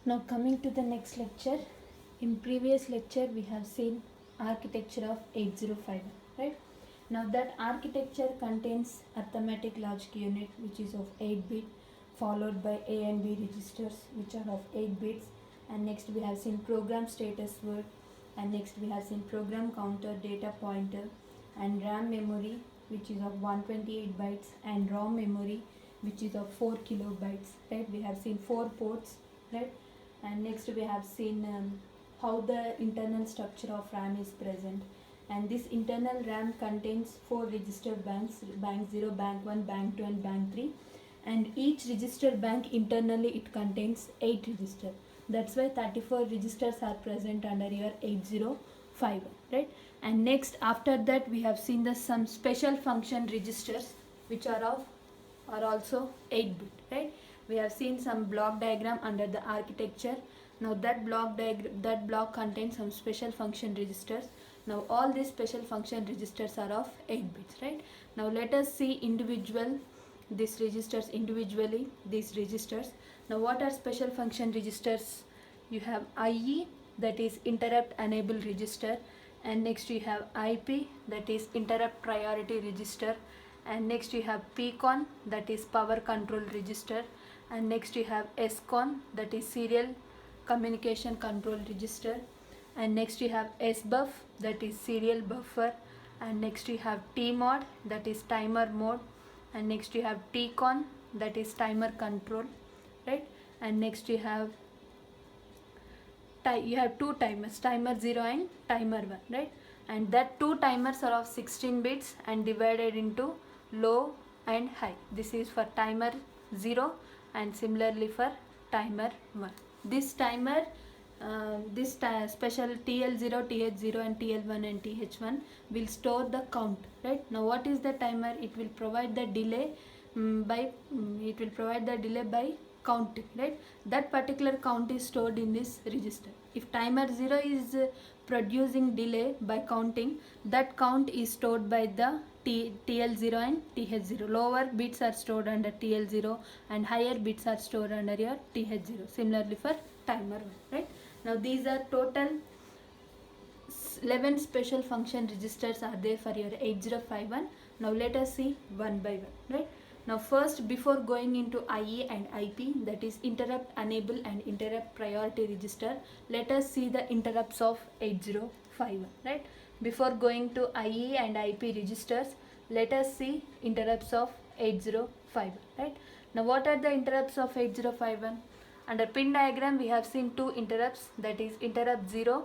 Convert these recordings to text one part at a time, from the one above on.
Now coming to the next lecture. In previous lecture we have seen architecture of 8051, right? Now that architecture contains arithmetic logic unit which is of 8 bit, followed by A and B registers which are of 8 bits, and next we have seen program status word, and next we have seen program counter, data pointer, and RAM memory which is of 128 bytes, and ROM memory which is of 4 kilobytes, right? We have seen 4 ports, right? And next we have seen how the internal structure of RAM is present, and this internal RAM contains 4 register banks: bank 0, bank 1, bank 2, and bank 3, and each register bank internally it contains 8 register. That's why 34 registers are present under your 8051, right? And next after that we have seen the some special function registers which are also 8 bit, right? We have seen some block diagram under the architecture. Now that block contains some special function registers. Now all these special function registers are of 8 bits, right? Now let us see these registers individually, these registers. Now what are special function registers? You have IE, that is interrupt enable register, and next you have IP, that is interrupt priority register, and next you have PCON, that is power control register, and next you have SCON, that is serial communication control register, and next you have SBUF, that is serial buffer, and next you have TMOD, that is timer mode, and next you have TCON, that is timer control, right? And next you have two timers, timer 0 and timer 1, right? And that two timers are of 16 bits and divided into low and high. This is for timer 0 and similarly for timer 1. This timer, special TL0, TH0 and TL1 and TH1 will store the count, right? Now what is the timer? It will provide the delay by counting, right? That particular count is stored in this register. If timer 0 is producing delay by counting, that count is stored by the TL0 and TH0. Lower bits are stored under TL0 and higher bits are stored under your TH0. Similarly for timer 1, right? Now these are total 11 special function registers are there for your 8051. Now let us see one by one, right? Now first, before going into IE and IP, that is interrupt enable and interrupt priority register, let us see the interrupts of 8051, right? Before going to IE and IP registers, let us see interrupts of 8051, right? Now what are the interrupts of 8051? Under pin diagram we have seen two interrupts, that is interrupt 0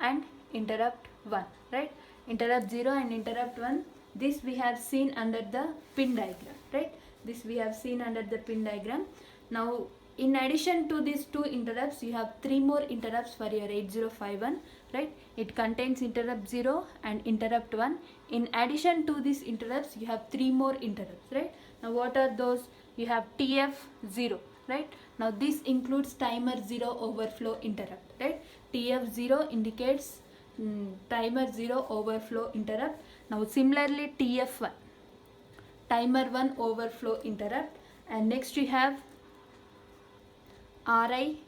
and interrupt 1, right? Interrupt 0 and interrupt 1, this we have seen under the pin diagram, right? This we have seen under the pin diagram. Now in addition to these two interrupts, you have three more interrupts for your 8051, right? It contains interrupt 0 and interrupt 1. In addition to these interrupts, you have three more interrupts, right? Now what are those? You have TF0, right? Now this includes timer 0 overflow interrupt, right? TF0 indicates timer 0 overflow interrupt. Now similarly TF1, timer 1 overflow interrupt, and next you have RI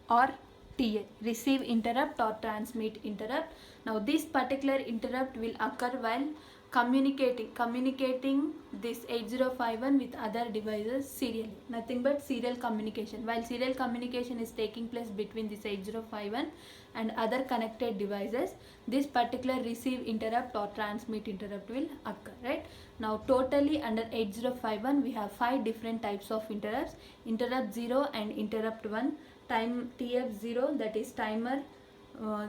or TA, receive interrupt or transmit interrupt. Now this particular interrupt will occur while communicating this 8051 with other devices serially, nothing but serial communication. While serial communication is taking place between this 8051 and other connected devices, this particular receive interrupt or transmit interrupt will occur, right? Now totally under 8051 we have 5 different types of interrupts: interrupt 0 and interrupt 1, time TF0, that is timer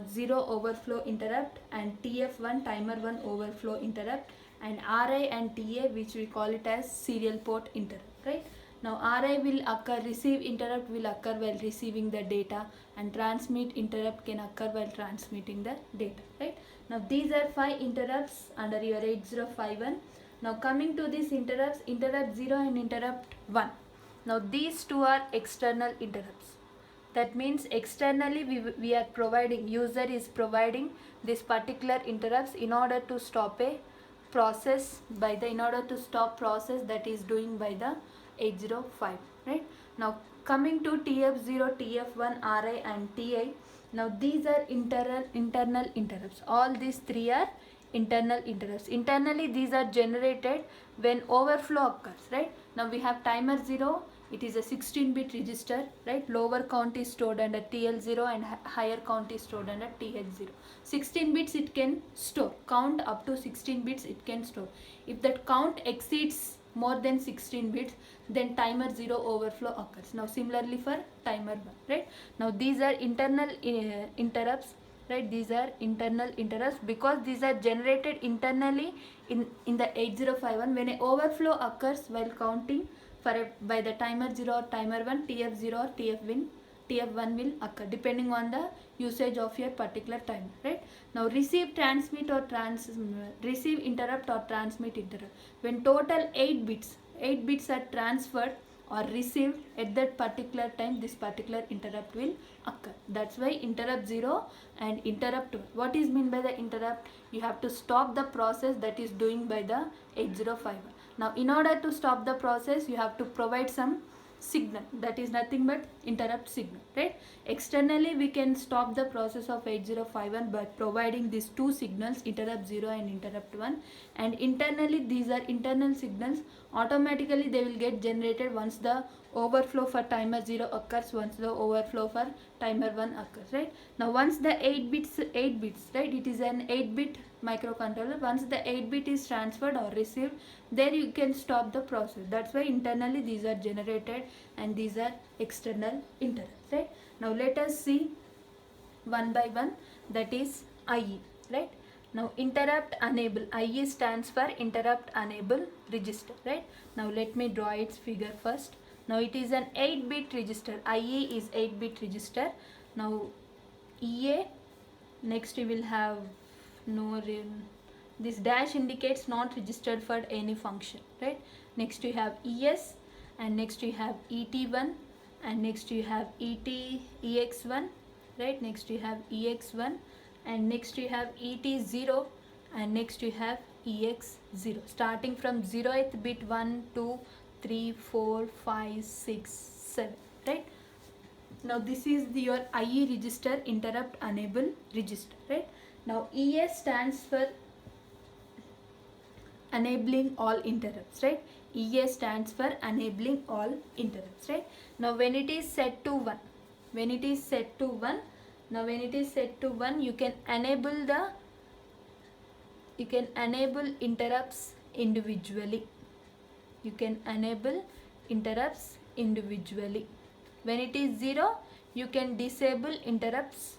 0 overflow interrupt, and TF1, timer 1 overflow interrupt, and RI and TA, which we call it as serial port interrupt, right? Now RI will occur, receive interrupt will occur while receiving the data, and transmit interrupt can occur while transmitting the data, right? Now these are 5 interrupts under your 8051. Now coming to these interrupts, interrupt 0 and interrupt 1. Now these two are external interrupts. That means externally we are providing, user is providing this particular interrupts in order to stop a process by the, in order to stop process that is doing by the 805, right? Now coming to TF0, TF1, RI and TI. Now these are internal interrupts. All these three are internal interrupts. Internally these are generated when overflow occurs, right? Now we have timer 0, it is a 16-bit register, right? Lower count is stored under TL0 and higher count is stored under TH0. 16 bits it can store, count up to 16 bits it can store. If that count exceeds more than 16 bits, then timer 0 overflow occurs. Now similarly for timer 1, right? Now these are internal interrupts, right? These are internal interrupts because these are generated internally in the 8051. When an overflow occurs while counting by the timer 0 or timer 1, TF0 or TF1 will occur depending on the usage of your particular timer, right? Now receive interrupt or transmit interrupt. When total 8 bits are transferred or received at that particular time, this particular interrupt will occur. That's why interrupt 0 and interrupt 1. What is meant by the interrupt? You have to stop the process that is doing by the 8051. Now in order to stop the process, you have to provide some signal, that is nothing but interrupt signal, right? Externally we can stop the process of 8051 by providing these two signals, interrupt 0 and interrupt 1, and internally these are internal signals. Automatically they will get generated once the overflow for timer 0 occurs, once the overflow for timer 1 occurs, right? Now once the 8 bits, right, it is an 8-bit microcontroller. Once the 8-bit is transferred or received, then you can stop the process. That's why internally these are generated and these are external interrupts, right? Now let us see one by one, that is IE, right? Now interrupt enable, IE stands for interrupt enable register, right? Now let me draw its figure first. Now it is an 8-bit register. IE is 8-bit register. Now EA, next we will have this dash indicates not registered for any function, right? Next you have ES, and next you have ET1, and next you have EX1, right? Next you have EX1, and next you have ET0, and next you have EX0. Starting from 0th bit 1, 2, 3, 4, 5, 6, 7, right? Now this is your IE register, interrupt enable register, right? Now ES stands for enabling all interrupts, right? ES stands for enabling all interrupts, right? Now when it is set to 1, you can enable interrupts individually. When it is 0, you can disable interrupts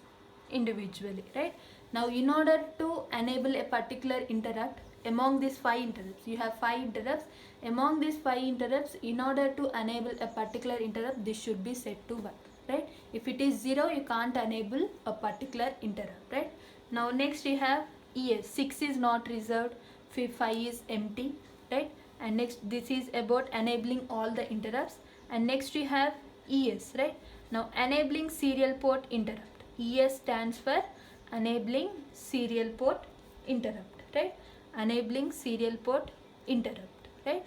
individually, right? Now in order to enable a particular interrupt, among these 5 interrupts, you have 5 interrupts. Among these 5 interrupts, in order to enable a particular interrupt, this should be set to 1, right? If it is 0, you can't enable a particular interrupt, right? Now next you have ES, 6 is not reserved, 5 is empty, right? And next this is about enabling all the interrupts. And next we have ES, right? Now enabling serial port interrupt. ES stands for enabling serial port interrupt, right? Enabling serial port interrupt, right?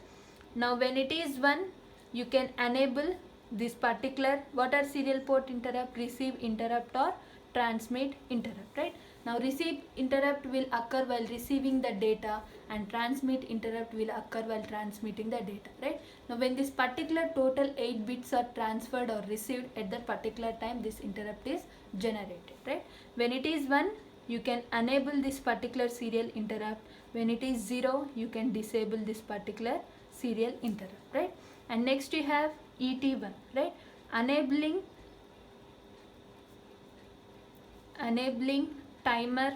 Now when it is 1, you can enable this particular, what are serial port interrupt? Receive interrupt or transmit interrupt, right? Now receive interrupt will occur while receiving the data, and transmit interrupt will occur while transmitting the data, right? Now when this particular total 8 bits are transferred or received at that particular time, this interrupt is generated, right? When it is 1, you can enable this particular serial interrupt. When it is 0, you can disable this particular serial interrupt, right? And next you have ET1, right? Enabling timer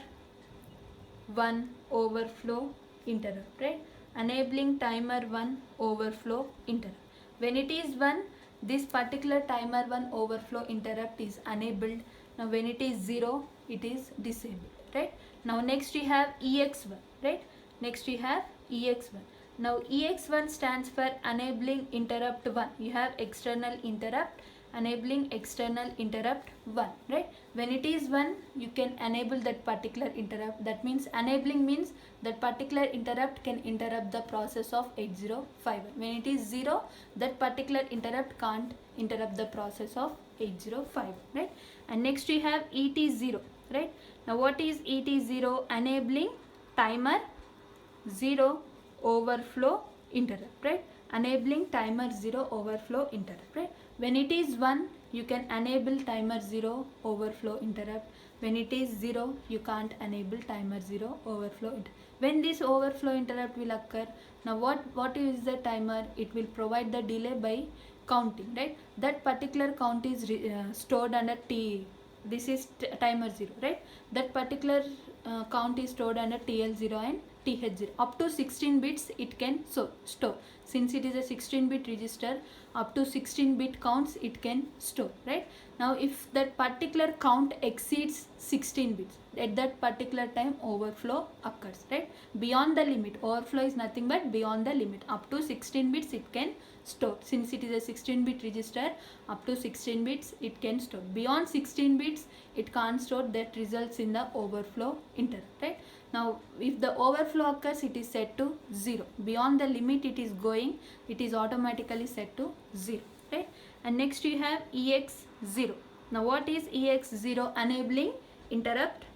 1 overflow interrupt, right? Enabling timer 1 overflow interrupt. When it is 1, this particular timer 1 overflow interrupt is enabled. Now when it is 0, it is disabled, right? Now next we have EX1, right? Next we have EX1. Now EX1 stands for enabling interrupt 1. You have external interrupt enabling external interrupt 1, right? When it is 1, you can enable that particular interrupt. That means enabling means that particular interrupt can interrupt the process of 8051. When it is 0, that particular interrupt can't interrupt the process of 8051, right? And next we have ET0, right? Now what is ET0? Enabling timer 0 overflow interrupt, right? Enabling timer 0 overflow interrupt, right? When it is 1, you can enable timer 0 overflow interrupt. When it is 0, you can't enable timer 0 overflow interrupt. When this overflow interrupt will occur, now what is the timer? It will provide the delay by counting, right? That particular count is stored under T. This is timer 0, right? That particular count is stored under TL0 and TH0. Up to 16 bits it can store. Since it is a 16-bit register, up to 16-bit counts it can store, right? Now if that particular count exceeds 16 bits, at that particular time overflow occurs, right? Beyond the limit, overflow is nothing but beyond the limit. Up to 16 bits it can store. Since it is a 16-bit register, up to 16 bits it can store. Beyond 16 bits it can't store. That results in the overflow interrupt, right? Now if the overflow occurs, it is set to 0. Beyond the limit it is going, it is automatically set to 0, right? And next you have EX0. Now what is EX0? Enabling interrupt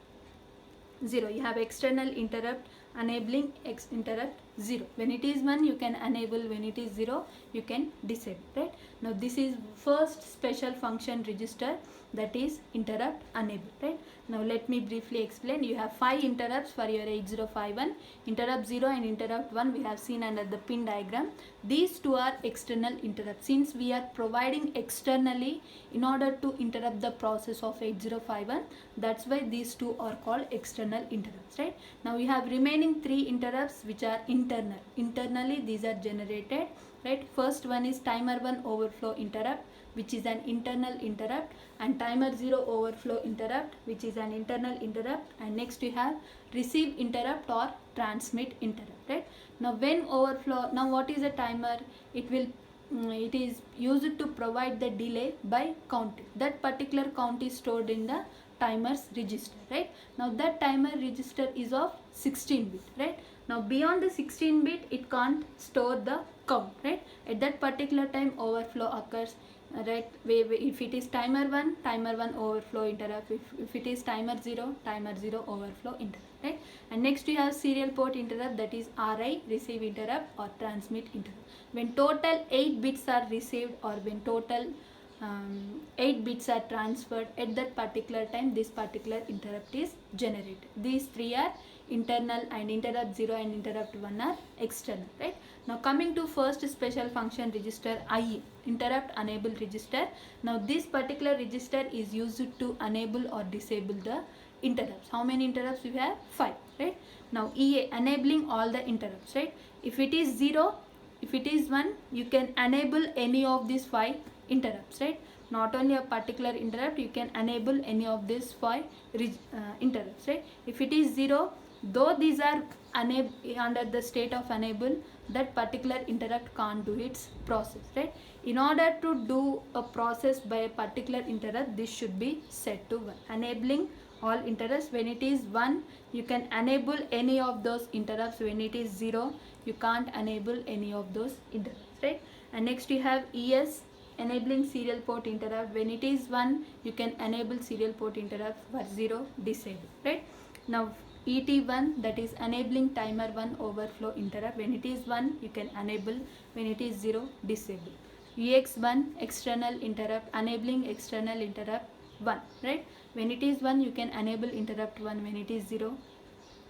0. You have external interrupt enabling interrupt 0. When it is 1, you can enable. When it is 0, you can disable, right? Now this is first special function register, that is interrupt enable, right? Now let me briefly explain. You have 5 interrupts for your 8051. Interrupt 0 and interrupt 1 we have seen under the pin diagram. These two are external interrupts. Since we are providing externally in order to interrupt the process of 8051, that's why these two are called external interrupts, right? Now we have remaining 3 interrupts which are internal. Internally these are generated, right? First one is timer 1 overflow interrupt, which is an internal interrupt, and timer 0 overflow interrupt, which is an internal interrupt, and next we have receive interrupt or transmit interrupt, right? Now when overflow, now what is a timer? It is used to provide the delay by counting. That particular count is stored in the timer's register, right? Now that timer register is of 16 bit, right? Now beyond the 16 bit it can't store the count, right? At that particular time overflow occurs, right? If it is timer 1 overflow interrupt. If it is timer 0 overflow interrupt, right? And next we have serial port interrupt, that is RI, receive interrupt or transmit interrupt. When total 8 bits are received or when total 8 bits are transferred, at that particular time this particular interrupt is generated. These 3 are internal, and interrupt 0 and interrupt 1 are external, right? Now coming to first special function register, IE, interrupt enable register. Now this particular register is used to enable or disable the interrupts. How many interrupts we have? 5, right? Now EA, enabling all the interrupts, right? If it is 0, if it is 1, you can enable any of these 5 interrupts, right? Not only a particular interrupt, you can enable any of these 5 interrupts, right? If it is 0, though these are under the state of enable, that particular interrupt can't do its process, right? In order to do a process by a particular interrupt, this should be set to 1. Enabling all interrupts. When it is 1, you can enable any of those interrupts. When it is 0, you can't enable any of those interrupts, right? And next you have ES, enabling serial port interrupt. When it is 1, you can enable serial port interrupt. For 0, disable, right? Now ET1, that is enabling timer 1 overflow interrupt. When it is 1, you can enable. When it is 0, disable. EX1, external interrupt, enabling external interrupt 1, right? When it is 1, you can enable interrupt 1. When it is 0,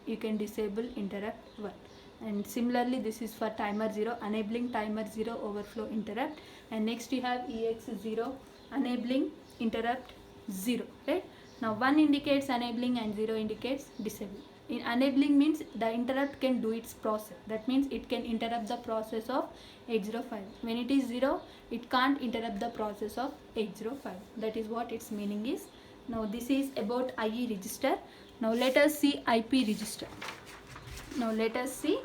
you can disable interrupt 1. And similarly this is for timer 0, enabling timer 0 overflow interrupt. And next you have EX0, enabling interrupt 0, right? Now 1 indicates enabling and 0 indicates disable. In enabling means the interrupt can do its process. That means it can interrupt the process of 8051. When it is 0, it can't interrupt the process of 8051. That is what its meaning is. Now this is about IE register. Now let us see IP register. Now let us see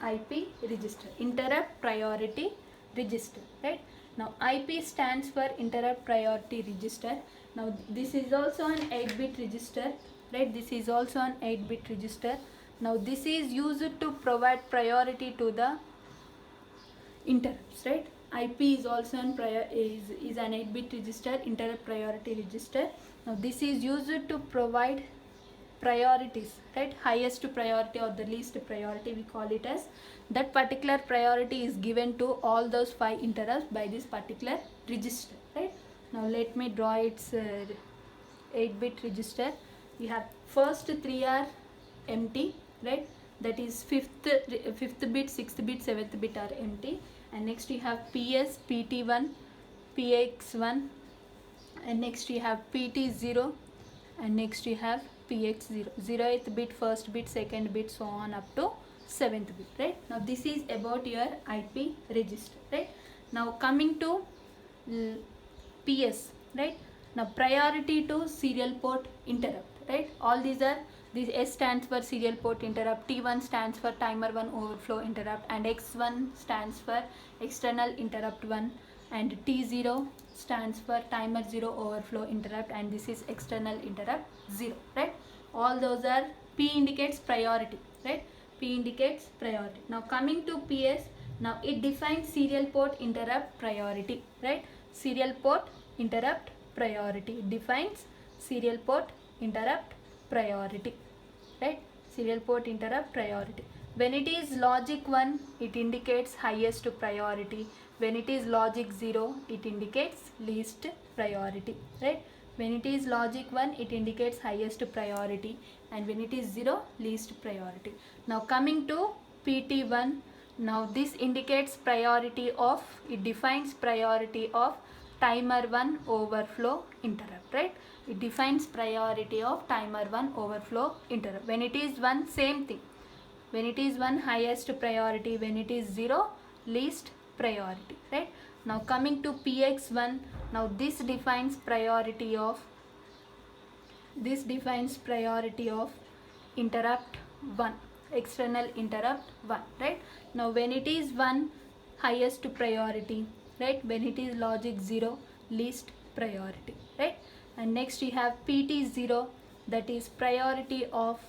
IP register, interrupt priority register, right? Now IP stands for interrupt priority register. Now this is also an 8-bit register, right? This is also an 8-bit register. Now this is used to provide priority to the interrupts, right? IP is also an is an 8-bit register, interrupt priority register. Now this is used to provide priorities, right? Highest priority or the least priority, we call it as. That particular priority is given to all those 5 interrupts by this particular register, right? Now let me draw its 8-bit register. We have first 3 are empty, right? That is fifth bit, 6th bit, 7th bit are empty. And next you have PS, PT1, PX1, and next you have PT0, and next you have PX0, 0th bit, 1st bit, 2nd bit, so on up to 7th bit, right? Now this is about your IP register, right? Now coming to PS, right? Now priority to serial port interrupt, right? All these are, this S stands for serial port interrupt, T1 stands for timer 1 overflow interrupt, and X1 stands for external interrupt 1, and T0 stands for timer 0 overflow interrupt, and this is external interrupt 0, right? All those are, P indicates priority, right? P indicates priority. Now coming to PS, now it defines serial port interrupt priority, right? Serial port interrupt priority, it defines serial port interrupt priority, right? Serial port interrupt priority. When it is logic 1, it indicates highest priority. When it is logic 0, it indicates least priority, right? When it is logic 1, it indicates highest priority, and when it is 0, least priority. Now coming to PT1, now this indicates priority of, it defines priority of timer 1 overflow interrupt, right? It defines priority of timer 1 overflow interrupt. When it is 1, same thing. When it is 1, highest priority. When it is 0, least priority, right? Now coming to PX1, now this defines priority of, interrupt 1, external interrupt 1, right? Now when it is 1, highest priority, right? When it is logic 0, least priority, right? And next we have PT0, that is priority of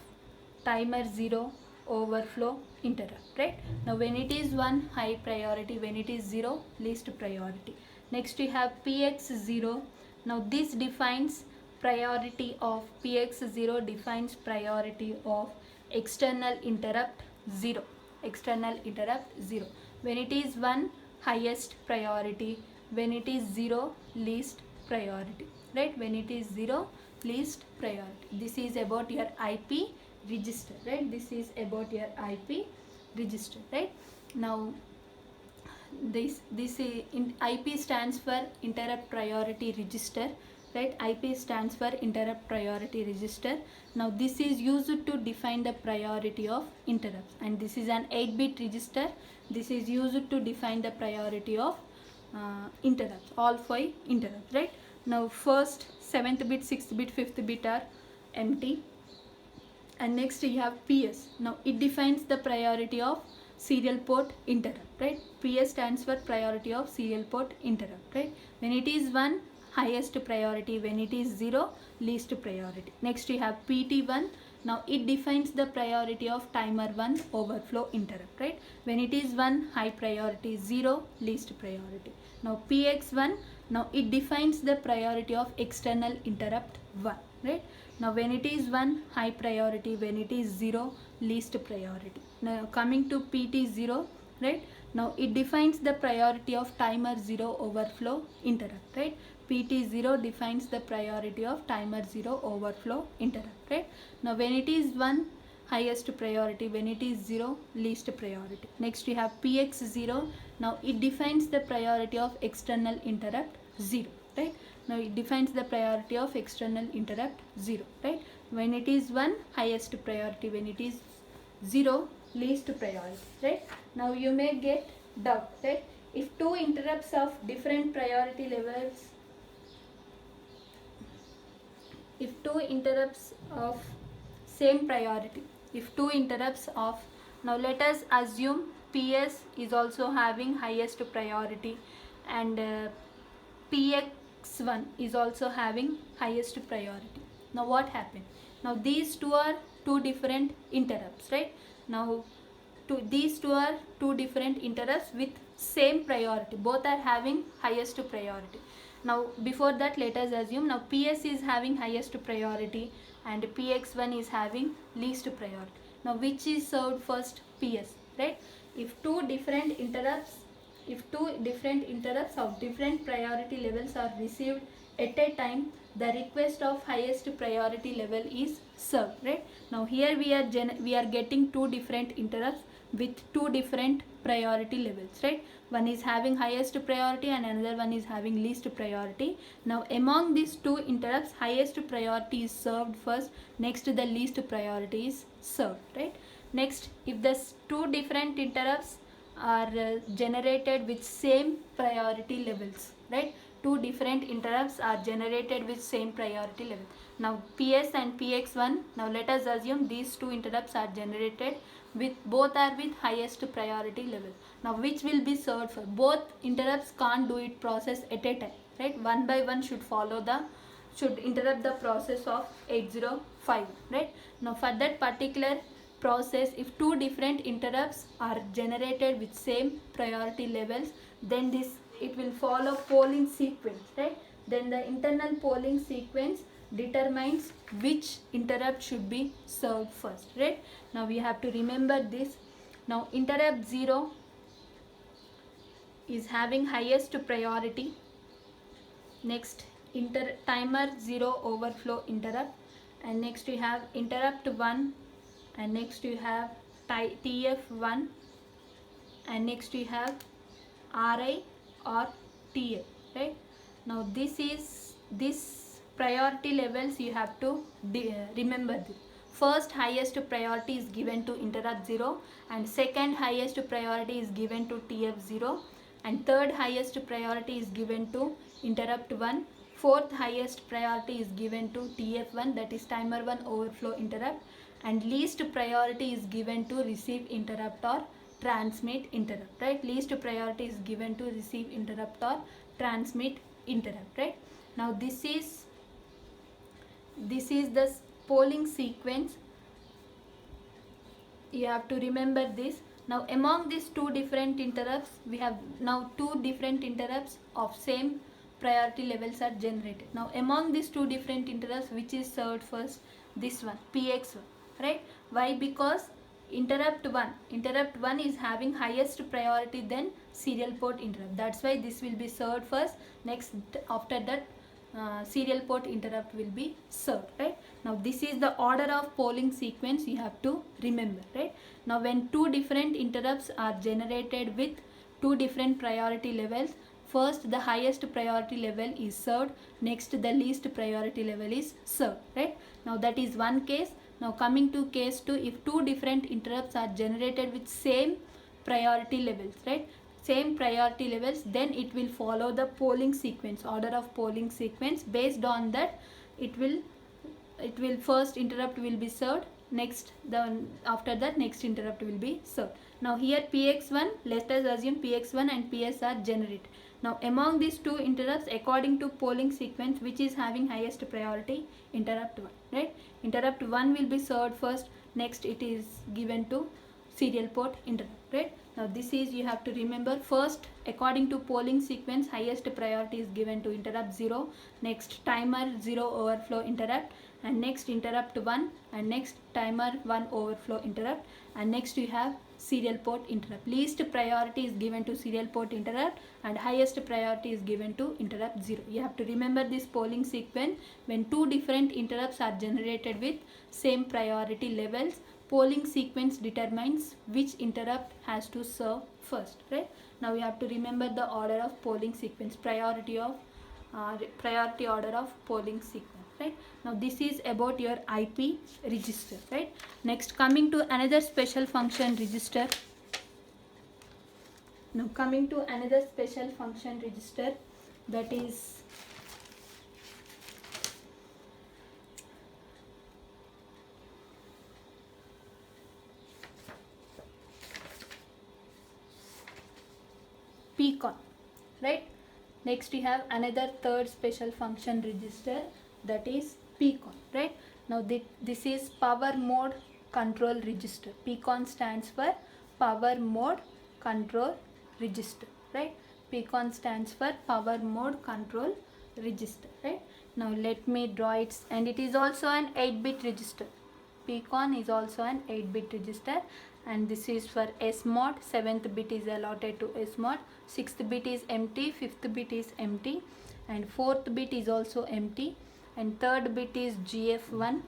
timer 0 overflow interrupt, right? Now when it is 1, high priority. When it is 0, least priority. Next we have PX0. Now this defines priority of, PX0 defines priority of external interrupt 0, external interrupt 0. When it is 1, highest priority. When it is 0, least priority, right? When it is 0, least priority. This is about your IP register, right? This is about your IP register, right? Now this in IP stands for interrupt priority register, right? IP stands for interrupt priority register. Now this is used to define the priority of interrupts, and this is an 8-bit register. This is used to define the priority of interrupts, all 5 interrupts, right? Now first 7th bit, 6th bit, 5th bit are empty, and next you have PS. Now it defines the priority of serial port interrupt, right? PS stands for priority of serial port interrupt, right? When it is 1, highest priority. When it is 0, least priority. Next you have PT1. Now it defines the priority of timer 1 overflow interrupt, right? When it is 1, high priority. 0, least priority. Now PX1, now it defines the priority of external interrupt 1, right? Now when it is 1, high priority. When it is 0, least priority. Now coming to PT0, right? Now it defines the priority of timer 0 overflow interrupt, right? PT0 defines the priority of timer 0 overflow interrupt, right? Now when it is 1, highest priority. When it is 0, least priority. Next we have PX0. Now it defines the priority of external interrupt 0, right? Now it defines the priority of external interrupt 0, right? When it is 1, highest priority. When it is 0, least priority, right? Now you may get doubt, right? If 2 interrupts of different priority levels, if 2 interrupts of same priority, if 2 interrupts of, now let us assume PS is also having highest priority, and px1 is also having highest priority. Now what happened? Now these two are two different interrupts, right? Now these two are two different interrupts with same priority, both are having highest priority. Now before that, let us assume now ps is having highest priority and px1 is having least priority. Now which is served first? ps, right? If two different interrupts of different priority levels are received at a time, the request of highest priority level is served, right? Now here we are getting two different interrupts with two different priority levels, right? One is having highest priority and another one is having least priority. Now among these two interrupts, highest priority is served first, next the least priority is served, right? Next, if the two different interrupts are generated with same priority levels, right? Two different interrupts are generated with same priority level. Now ps and px1, now let us assume these two interrupts are generated with both are with highest priority level. Now which will be served for? Both interrupts can't do it process at a time, right? One by one should interrupt the process of 805, right? Now for that particular process, if two different interrupts are generated with same priority levels, then it will follow polling sequence, right? Then the internal polling sequence determines which interrupt should be served first, right? Now we have to remember this. Now interrupt 0 is having highest priority. Next, timer 0 overflow interrupt, and next you have interrupt 1, and next you have tf1, and next you have ri or ta, right? Now this priority levels you have to remember this. First highest priority is given to interrupt 0, and second highest priority is given to tf0, and third highest priority is given to interrupt 1. Fourth highest priority is given to tf1, that is timer 1 overflow interrupt, and least priority is given to receive interrupt or transmit interrupt, right? Least priority is given to receive interrupt or transmit interrupt, right? Now this is the polling sequence. You have to remember this. Now among these two different interrupts, we have now two different interrupts of same priority levels are generated. Now among these two different interrupts, which is served first? This one, px1, right? Why? Because interrupt 1 is having highest priority than serial port interrupt. That's why this will be served first. Next, after that, serial port interrupt will be served, right? Now this is the order of polling sequence you have to remember, right? Now when two different interrupts are generated with two different priority levels, first the highest priority level is served, next the least priority level is served, right? Now that is one case. Now coming to case 2, if two different interrupts are generated with same priority levels, right? Same priority levels, then it will follow the polling sequence, order of polling sequence. Based on that, it will first interrupt will be served, next after that next interrupt will be served. Now here px1, let us assume px1 and ps are generated. Now among these two interrupts, according to polling sequence, which is having highest priority? Interrupt 1, right? Interrupt 1 will be served first, next it is given to serial port interrupt, right? Now this is, you have to remember, first according to polling sequence, highest priority is given to interrupt 0, next timer 0 overflow interrupt, and next interrupt 1, and next timer 1 overflow interrupt, and next you have serial port interrupt. Least priority is given to serial port interrupt, and highest priority is given to interrupt 0. You have to remember this polling sequence. When two different interrupts are generated with same priority levels, polling sequence determines which interrupt has to serve first, right? Now you have to remember the order of polling sequence, priority order of polling sequence, right? Now this is about your IP register, right? Next, coming to another special function register. Now coming to another special function register, that is pcon, right? Next we have another third special function register, that is PCON, right? Now this is power mode control register. PCON stands for power mode control register, right? PCON stands for power mode control register, right? Now let me draw it, and it is also an 8-bit register. PCON is also an 8-bit register, and this is for S mod. 7th bit is allotted to S mod, 6th bit is empty, 5th bit is empty, and 4th bit is also empty, and 3rd bit is GF1,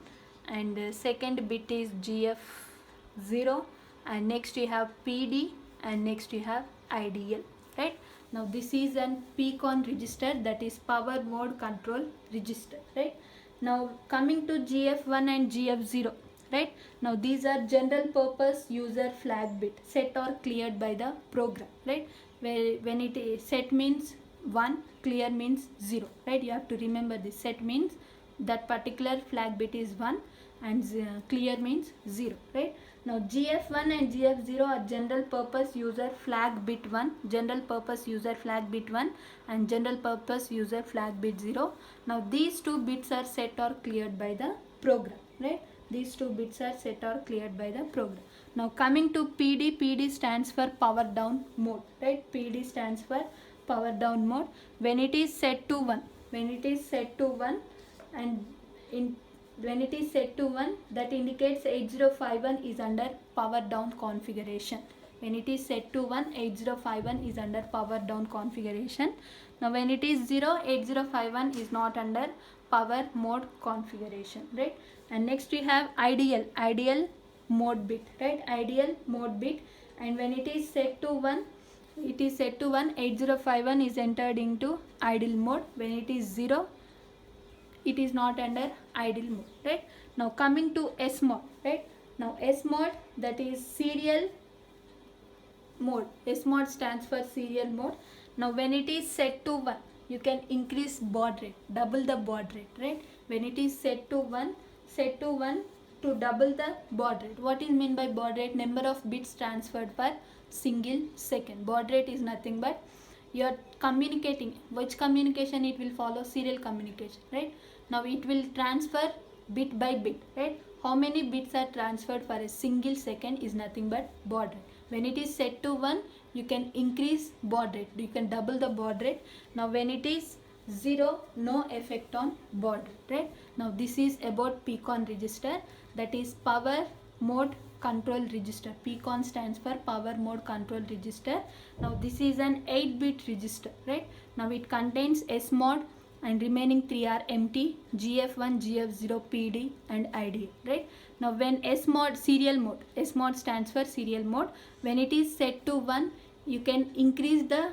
and 2nd bit is GF0, and next you have PD, and next you have IDL, right? Now this is an PCON register, that is power mode control register, right? Now coming to GF1 and GF0, right? Now these are general purpose user flag bit, set or cleared by the program, right? Where when it is set means 1, clear means 0, right? You have to remember this. Set means that particular flag bit is 1 and clear means 0, right? Now GF1 and GF0 are general purpose user flag bit 1, general purpose user flag bit 1, and general purpose user flag bit 0. Now these two bits are set or cleared by the program, right? These two bits are set or cleared by the program. Now coming to PD, PD stands for power down mode, right? PD stands for power down mode. When it is set to 1, when it is set to 1, and when it is set to 1, that indicates 8051 is under power down configuration. When it is set to 1, 8051 is under power down configuration. Now when it is 0, 8051 is not under power mode configuration, right? And next we have ideal mode bit, right? Ideal mode bit, and when it is set to 1, it is set to 1, 8051 is entered into idle mode. When it is 0, it is not under idle mode, right? Now coming to S mod, right? Now S mod, that is serial mode. S mod stands for serial mode. Now when it is set to 1, you can increase baud rate, double the baud rate, right? When it is set to 1 to double the baud rate. What is mean by baud rate? Number of bits transferred per single second. Baud rate is nothing but you are communicating. Which communication it will follow? Serial communication, right? Now it will transfer bit by bit, right? How many bits are transferred for a single second is nothing but baud rate. When it is set to 1, you can increase baud rate, you can double the baud rate. Now when it is 0, no effect on baud rate, right? Now this is about PCON register, that is power mode control register. PCON stands for power mode control register. Now this is an 8-bit register, right? Now it contains S mod, and remaining 3 are empty, GF1, GF0, PD and IDL, right? Now when S mod, serial mode, S mod stands for serial mode. When it is set to 1, you can increase the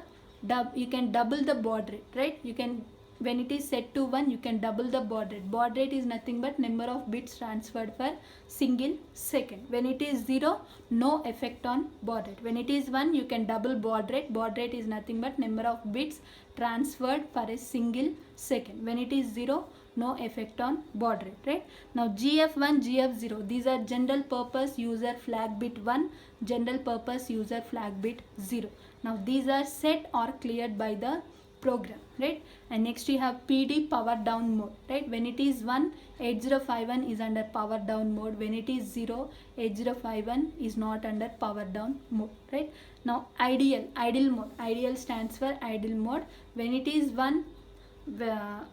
you can double the baud rate, right? You can, when it is set to 1, you can double the baud rate. Baud rate is nothing but number of bits transferred per single second. When it is 0, no effect on baud rate. When it is 1, you can double baud rate. Baud rate is nothing but number of bits transferred per a single second. When it is 0, no effect on baud rate, right? Now GF1, GF0, these are general purpose user flag bit 1, general purpose user flag bit 0. Now these are set or cleared by the program, right? And next we have PD, power down mode, right? When it is 1, 8051 is under power down mode. When it is 0, 8051 is not under power down mode, right? Now idle mode. Ideal stands for idle mode. When it is 1,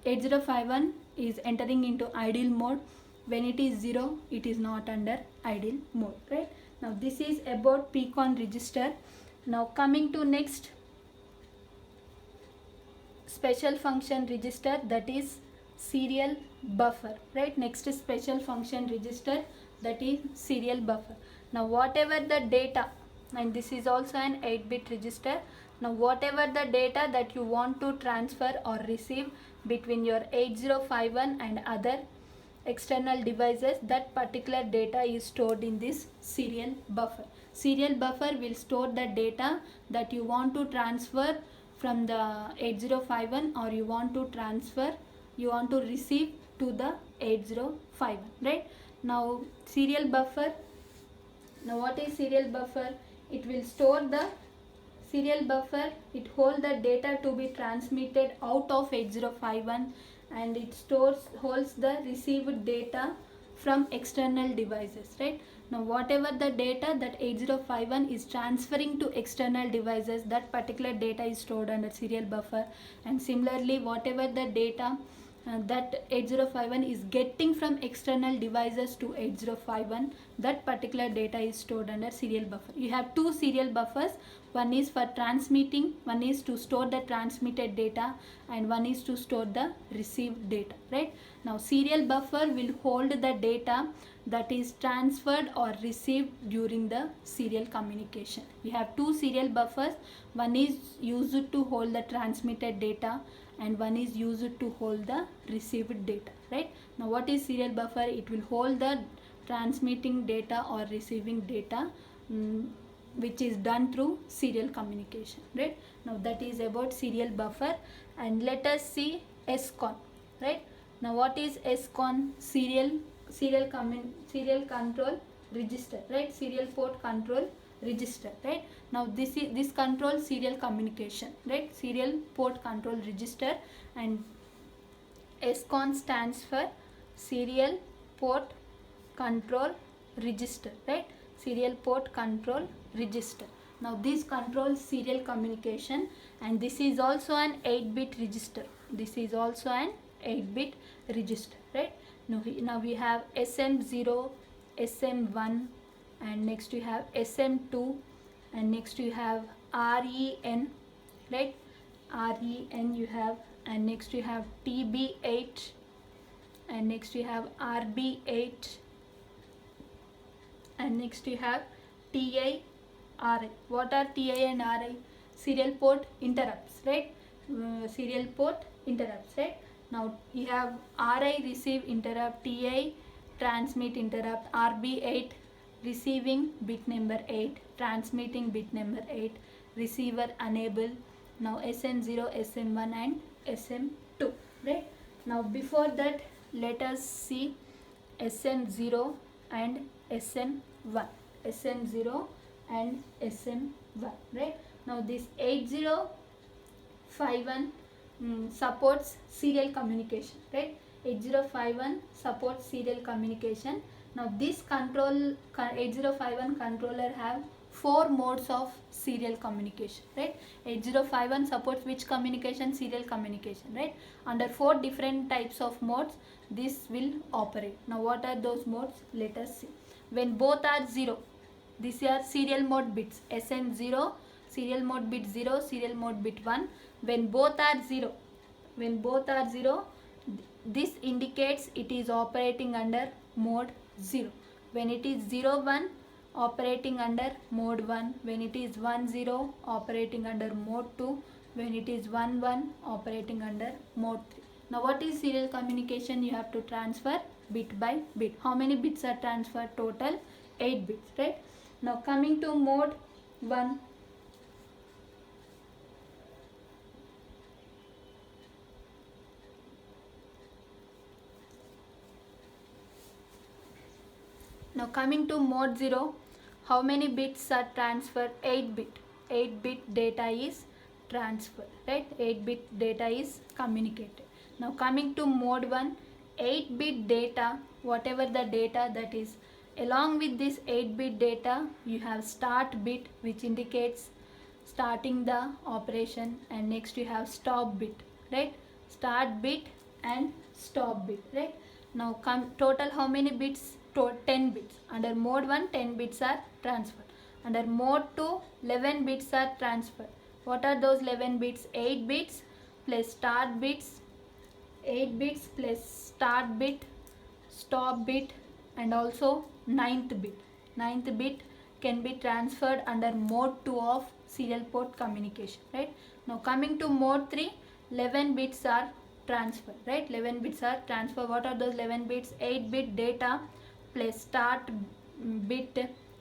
8051 is entering into idle mode. When it is 0, it is not under idle mode, right? Now this is about PCON register. Now coming to next special function register, that is serial buffer, right? Next is special function register, that is serial buffer. Now whatever the data, and this is also an 8-bit register. Now whatever the data that you want to transfer or receive between your 8051 and other external devices, that particular data is stored in this serial buffer. Serial buffer will store the data that you want to transfer from the 8051, or you want to transfer, you want to receive to the 8051, right? Now serial buffer, now what is serial buffer? It will store the serial buffer, it holds the data to be transmitted out of 8051, and it holds the received data from external devices, right? Now whatever the data that 8051 is transferring to external devices, that particular data is stored under serial buffer. And similarly, whatever the data that 8051 is getting from external devices to 8051, that particular data is stored under serial buffer. You have two serial buffers, one is for transmitting, one is to store the transmitted data, and one is to store the received data, right? Now serial buffer will hold the data that is transferred or received during the serial communication. We have two serial buffers, one is used to hold the transmitted data and one is used to hold the received data, right? Now what is serial buffer? It will hold the transmitting data or receiving data which is done through serial communication, right? Now that is about serial buffer. And let us see SCON, right? Now what is SCON? Serial control register, right? Serial port control register, right? Now this controls serial communication, right? Serial port control register. And SCON stands for serial port control register, right? Serial port control register. Now this controls serial communication, and this is also an 8-bit register. This is also an 8-bit register, right? Now we have SM0, SM1, and next we have SM2, and next you have REN, right? REN you have, and next you have TB8, and next you have RB8, and next you have TI, RI. What are TI and RI? Serial port interrupts, right? Serial port interrupts, right? Now you have RI receive interrupt, TI transmit interrupt, RB8 receiving bit number 8, transmitting bit number 8, receiver unable. Now SM0, SM1 and SM2, right? Now before that, let us see SM0 and SM1. SM0 and SM1, right? Now this 8051 supports serial communication, right? 8051 supports serial communication. Now this 8051 controller have 4 modes of serial communication, right? 8051 supports which communication? Serial communication, right? Under 4 different types of modes this will operate. Now what are those modes? Let us see. When both are 0, these are serial mode bits. SM0, serial mode bit 0, serial mode bit 1. When both are 0, this indicates it is operating under mode 0. When it is 0, 1, operating under mode 1. When it is 1, 0, operating under mode 2. When it is 1, 1, operating under mode 3. Now what is serial communication? You have to transfer bit by bit. How many bits are transferred? Total 8 bits, right? Now coming to mode 1. Now coming to mode 0, how many bits are transferred? 8 bit. 8 bit data is transferred, right? 8 bit data is communicated. Now coming to mode 1, 8 bit data, whatever the data that is, along with this 8 bit data you have start bit which indicates starting the operation, and next you have stop bit, right? Start bit and stop bit, right? Now total how many bits? 10 bits. Under mode 1 10 bits are transferred. Under mode 2 11 bits are transferred. What are those 11 bits? 8 bits plus start bits, 8 bits plus start bit, stop bit, and also 9th bit. 9th bit can be transferred under mode 2 of serial port communication, right? Now coming to mode 3, 11 bits are transferred, right? 11 bits are transferred. What are those 11 bits? 8 bit data plus start bit,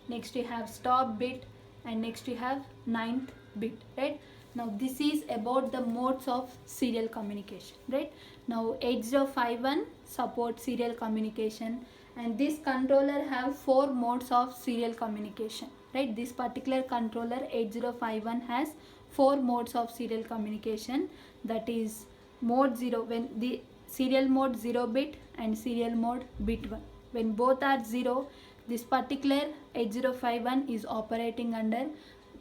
next you have stop bit, and next you have 9th bit, right? Now this is about the modes of serial communication, right? Now 8051 supports serial communication, and this controller have 4 modes of serial communication. right? This particular controller 8051 has 4 modes of serial communication, that is mode 0 when the serial mode 0 bit and serial mode bit 1. When both are 0, this particular 8051 is operating under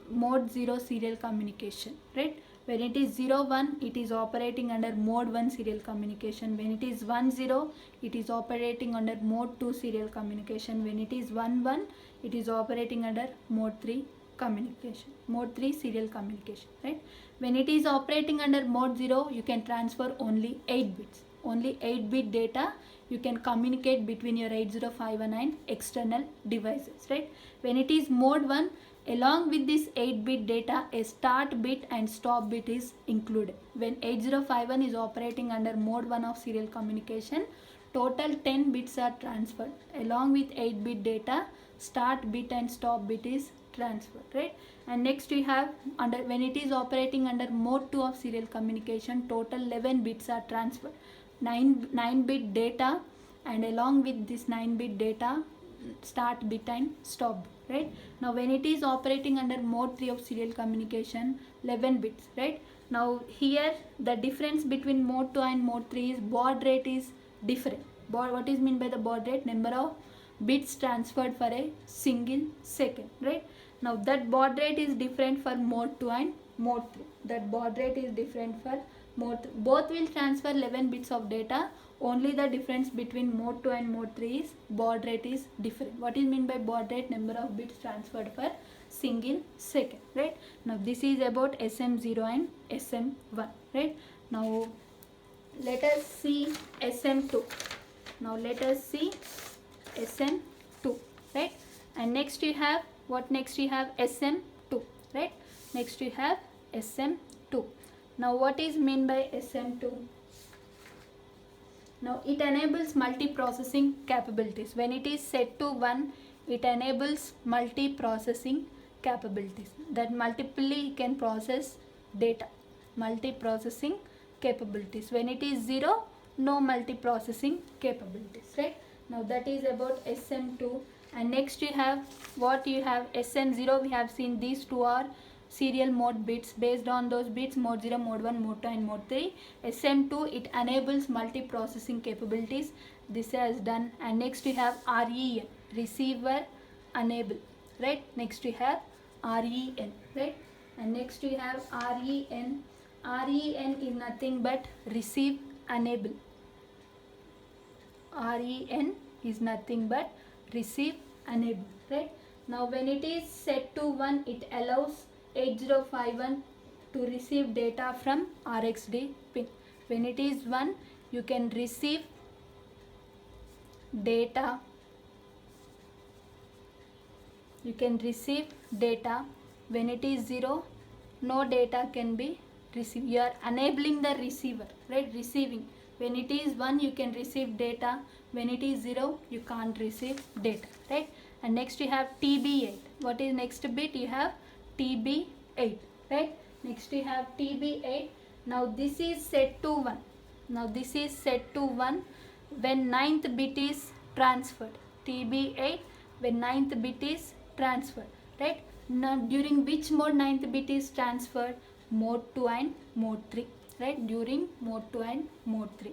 mode 0 serial communication, right? When it is 0 1, it is operating under mode 1 serial communication. When it is 1 0, it is operating under mode 2 serial communication. When it is 1 1, it is operating under mode 3 communication, mode 3 serial communication, right? When it is operating under mode 0, you can transfer only 8 bits, only 8 bit data you can communicate between your 8051 and external devices, right? When it is mode 1, along with this 8 bit data, a start bit and stop bit is included. When 8051 is operating under mode 1 of serial communication, total 10 bits are transferred. Along with 8 bit data, start bit and stop bit is transferred, right? And next we have when it is operating under mode 2 of serial communication, total 11 bits are transferred. 9 bit data, and along with this 9 bit data, start bit and stop bit, right? Now when it is operating under mode 3 of serial communication, 11 bits, right? Now here the difference between mode 2 and mode 3 is baud rate is different. What is meant by the baud rate? Number of bits transferred for a single second, right? Now that baud rate is different for mode 2 and mode 3. That baud rate is different for mode 3. Both will transfer 11 bits of data. Only the difference between mode 2 and mode 3 is baud rate is different. What is meant by baud rate? Number of bits transferred per single second, right? Now this is about SM0 and SM1, right? Now let us see SM2. Now let us see SM2, right? And next you have what? Next you have SM2, right? Next you have SM2. Now what is meant by SM2? Now it enables multi-processing capabilities. When it is set to 1, it enables multi-processing capabilities, that multiply can process data, multi-processing capabilities. When it is 0, no multi-processing capabilities, right? Now that is about SM2. And next you have what? You have SM0. We have seen these two are serial mode bits. Based on those bits, mode 0, mode 1, mode 2 and mode 3. SM2, it enables multi-processing capabilities. This has done. And next we have REN, receiver enable, right? Next we have REN, right? And next we have REN. REN is nothing but receive enable. REN is nothing but receive enable, right? Now when it is set to 1, it allows 8051 to receive data from RxD pin. When it is 1, you can receive data. You can receive data. When it is 0, no data can be received. You are enabling the receiver, right? Receiving. When it is 1, you can receive data. When it is 0, you can't receive data, right? And next you have TB8. What is next bit? You have TB8, right? Next you have TB8. Now this is set to 1. Now this is set to 1 when 9th bit is transferred. TB8 when 9th bit is transferred, right? Now during which mode 9th bit is transferred? Mode 2 and mode 3, right? During mode 2 and mode 3.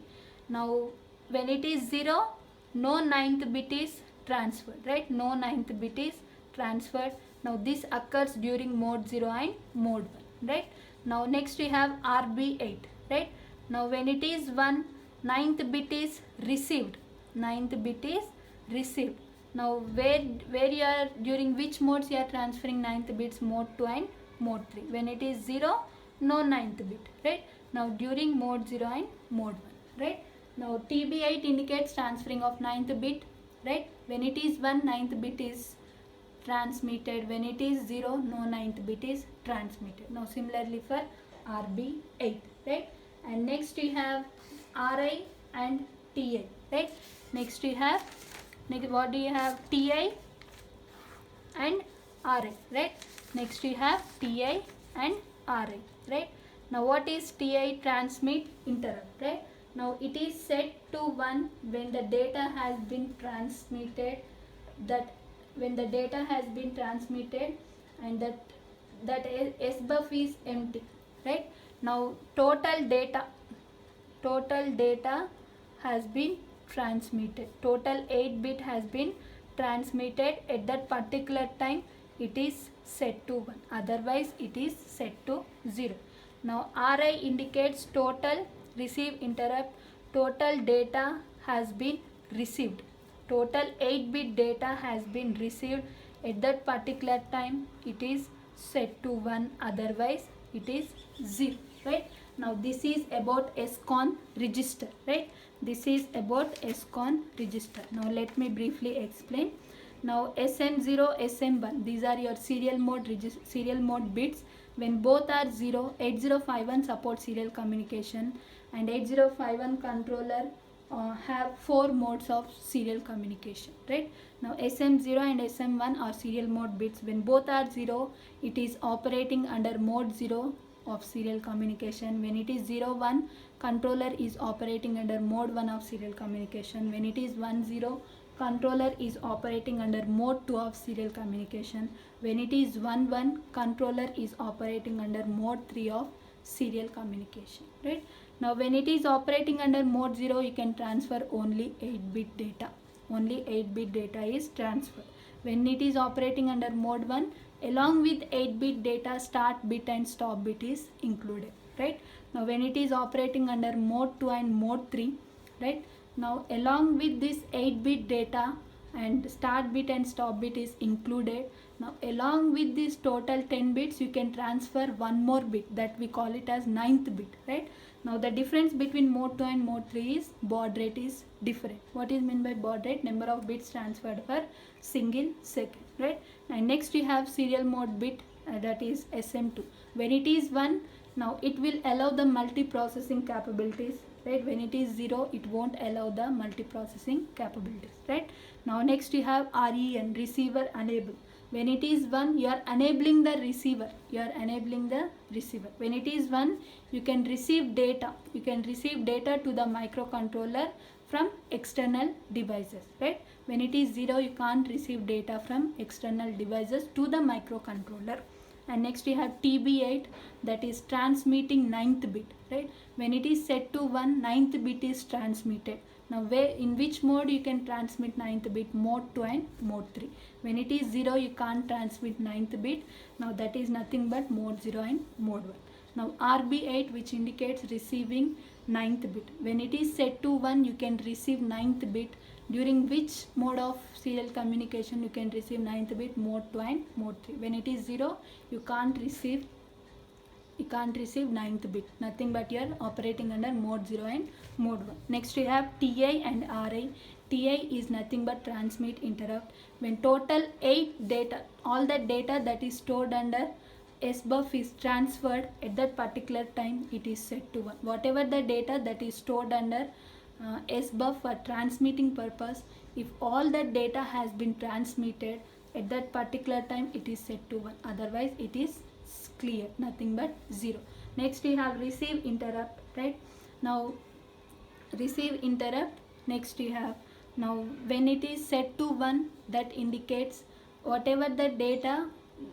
Now when it is 0, no 9th bit is transferred, right? No 9th bit is transferred. Now this occurs during mode 0 and mode 1, right? Now next we have RB8, right? Now when it is 1, 9th bit is received. 9th bit is received. Now where you are, during which modes you are transferring 9th bits? Mode 2 and mode 3. When it is 0, no 9th bit, right? Now during mode 0 and mode 1, right? Now TB8 indicates transferring of 9th bit, right? When it is 1, 9th bit is transmitted. When it is 0, no 9th bit is transmitted. Now similarly for RB8, right? And next we have RI and TI, right? Next we have, what do you have? TI and RI, right? Next we have TI and RI, right? Now what is TI? Transmit interrupt, right? Now it is set to 1 when the data has been transmitted, that when the data has been transmitted and that SBUF is empty, right? Now total data has been transmitted. Total 8-bit has been transmitted at that particular time. It is set to 1. Otherwise, it is set to 0. Now RI indicates total receive interrupt. Total data has been received. Total 8-bit data has been received at that particular time. It is set to 1. Otherwise, it is 0. Right? Now this is about SCON register, right? This is about SCON register. Now let me briefly explain. Now SM0, SM1, these are your serial mode bits. When both are 0, 8051 supports serial communication, and 8051 controller have 4 modes of serial communication, right? Now SM0 and SM1 are serial mode bits. When both are 0, it is operating under mode 0 of serial communication. When it is 01, controller is operating under mode 1 of serial communication. When it is 10, controller is operating under mode 2 of serial communication. When it is 11, controller is operating under mode 3 of serial communication, right? Now when it is operating under mode 0, you can transfer only 8-bit data. Only 8-bit data is transferred. When it is operating under mode 1, along with 8-bit data, start bit and stop bit is included, right? Now when it is operating under mode 2 and mode 3, right? Now along with this 8-bit data and start bit and stop bit is included. Now along with this total 10 bits, you can transfer one more bit that we call it as 9th bit, right? Now the difference between mode 2 and mode 3 is baud rate is different. What is meant by baud rate? Number of bits transferred per single second, right? And next we have serial mode bit, that is SM2. When it is 1, now it will allow the multiprocessing capabilities, right? When it is 0, it won't allow the multiprocessing capabilities, right? Now next you have REN, receiver enable. When it is 1, you are enabling the receiver. When it is 1, you can receive data. You can receive data to the microcontroller from external devices, right? When it is 0, you can't receive data from external devices to the microcontroller. And next we have TB8, that is transmitting 9th bit, right? When it is set to 1, 9th bit is transmitted. Now in which mode you can transmit 9th bit? Mode 2 and mode 3. When it is 0, you can't transmit 9th bit. Now that is nothing but mode 0 and mode 1. Now RB8, which indicates receiving 9th bit. When it is set to 1, you can receive 9th bit. During which mode of serial communication you can receive 9th bit? Mode 2 and mode 3. When it is 0, you can't receive 9th bit. Nothing but you are operating under mode 0 and mode 1. Next we have TI and RI. TI is nothing but transmit interrupt. When total 8 data, all the data that is stored under SBUF is transferred at that particular time, it is set to 1. Whatever the data that is stored under SBUF for transmitting purpose, if all that data has been transmitted at that particular time, it is set to 1. Otherwise it is clear, nothing but 0. Next we have receive interrupt, right? Now receive interrupt. Next we have, now when it is set to 1, that indicates whatever the data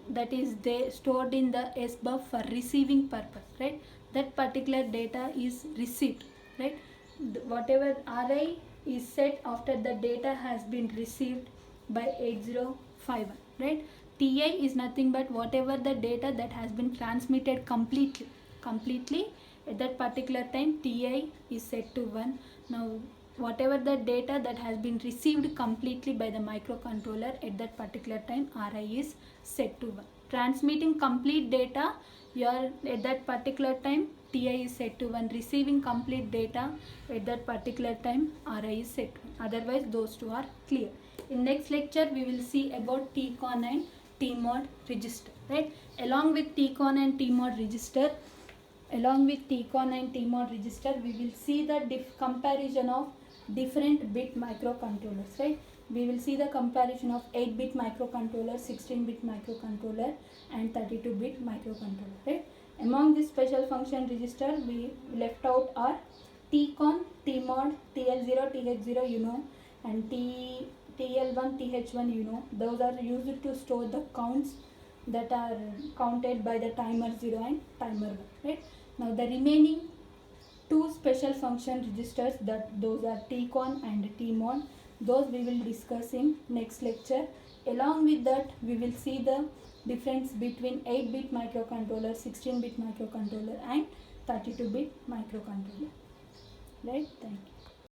that is there stored in the SBUF for receiving purpose, right? That particular data is received, right? Whatever RI is set after the data has been received by 8051, right? TI is nothing but whatever the data that has been transmitted completely at that particular time, TI is set to 1. Now whatever the data that has been received completely by the microcontroller at that particular time, RI is set to 1. Transmitting complete data, at that particular time, TI is set to 1. Receiving complete data at that particular time, RI is set to 1. Otherwise those two are clear. In next lecture we will see about TCON and TMOD register, right? Along with TCON and TMOD register, we will see the comparison of different bit microcontrollers, right? We will see the comparison of 8-bit microcontroller, 16-bit microcontroller and 32-bit microcontroller, right? Among this special function register, we left out are TCON, TMOD, TL0, TH0, and TL1, TH1, you know, those are used to store the counts that are counted by the timer 0 and timer 1, right? Now the remaining two special function registers, that those are tcon and tmon, those we will discuss in next lecture. Along with that, we will see the difference between 8-bit microcontroller, 16-bit microcontroller and 32-bit microcontroller, right? Thank you.